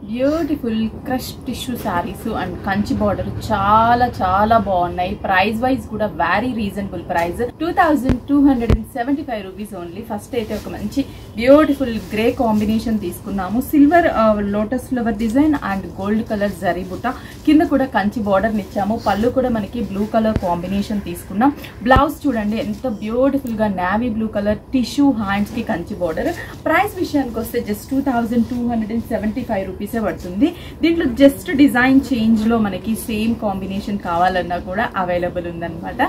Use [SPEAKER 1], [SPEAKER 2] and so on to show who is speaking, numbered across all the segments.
[SPEAKER 1] Beautiful crush tissue saris and Kanchi border చాలా చాలా బాగున్నాయి. ప్రైస్ వైజ్ కూడా very reasonable price 2275 rupees only. First అయితే ఒక మంచి బ్యూటిఫుల్ గ్రే కాంబినేషన్ తీసుకున్నాము. Silver lotus flower design and gold colour zari బుట్ట, కింద కూడా కంచి బార్డర్ ఇచ్చాము. పళ్ళు కూడా మనకి బ్లూ కలర్ కాంబినేషన్ తీసుకున్నాం. బ్లౌజ్ చూడండి ఎంత బ్యూటిఫుల్ గా navy blue colour tissue hands కి కంచి బార్డర్. ప్రైస్ విషయానికి వస్తే జస్ట్ 2275 రూపీస్ పడుతుంది. దీంట్లో జస్ట్ డిజైన్ చేంజ్ లో మనకి సేమ్ కాంబినేషన్ కావాలన్నా కూడా అవైలబుల్ ఉందన్నమాట.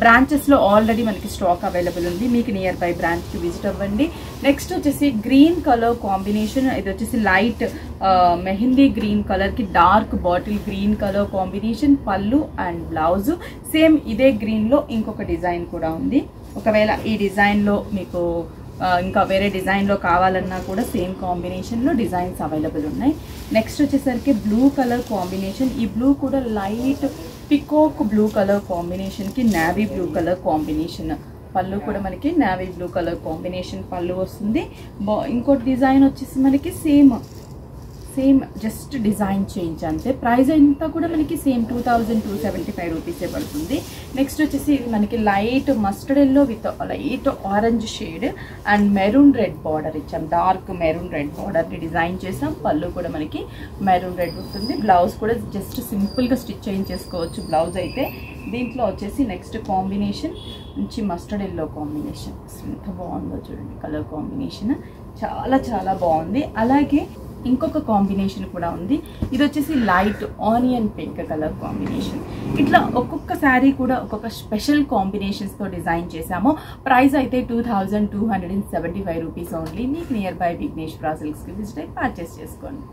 [SPEAKER 1] బ్రాంచెస్ లో ఆల్రెడీ మనకి స్టాక్ అవైలబుల్ ఉంది. మీకు నియర్ బై బ్రాంచ్ కి విజిట్ అవ్వండి. నెక్స్ట్ వచ్చేసి గ్రీన్ కలర్ కాంబినేషన్. ఇది వచ్చేసి లైట్ మెహందీ గ్రీన్ కలర్ కి dark bottle green colour combination. పళ్ళు అండ్ బ్లౌజ్ సేమ్ ఇదే గ్రీన్ లో ఇంకొక డిజైన్ కూడా ఉంది. ఒకవేళ ఈ డిజైన్ లో మీకు ఇంకా వేరే డిజైన్లో కావాలన్నా కూడా సేమ్ కాంబినేషన్లో డిజైన్స్ అవైలబుల్ ఉన్నాయి. నెక్స్ట్ వచ్చేసరికి బ్లూ కలర్ కాంబినేషన్. ఈ బ్లూ కూడా లైట్ పికాక్ బ్లూ కలర్ కాంబినేషన్కి నావీ బ్లూ కలర్ కాంబినేషన్. పళ్ళు కూడా మనకి నావీ బ్లూ కలర్ కాంబినేషన్ పళ్ళు వస్తుంది. ఇంకోటి డిజైన్ వచ్చేసి మనకి సేమ్ జస్ట్ డిజైన్ చేంజ్ అంతే. ప్రైస్ అంతా కూడా మనకి సేమ్ 2275 రూపీసే పడుతుంది. నెక్స్ట్ వచ్చేసి ఇది మనకి light mustard yellow with light orange shade and maroon red border ఇచ్చాం. డార్క్ మెరూన్ రెడ్ బార్డర్ని డిజైన్ చేసాం. పళ్ళు కూడా మనకి మెరూన్ రెడ్ ఉంటుంది. బ్లౌజ్ కూడా జస్ట్ సింపుల్గా స్టిచ్ చేయించేసుకోవచ్చు బ్లౌజ్ అయితే. దీంట్లో వచ్చేసి నెక్స్ట్ కాంబినేషన్ మంచి మస్టర్డ్ ఎల్లో కాంబినేషన్. ఎంత బాగుందో చూడండి కలర్ కాంబినేషన్, చాలా చాలా బాగుంది. అలాగే ఇంకొక కాంబినేషన్ కూడా ఉంది. ఇది వచ్చేసి light onion pink colour combination. ఇట్లా ఒక్కొక్క శారీ కూడా ఒక్కొక్క స్పెషల్ కాంబినేషన్స్తో డిజైన్ చేశాము. ప్రైస్ అయితే 2275 రూపీస్ ఓన్లీ. మీకు నియర్ బై విఘ్నేశ్వర సిల్క్స్కి విజిట్ అయి పర్చేస్ చేసుకోండి.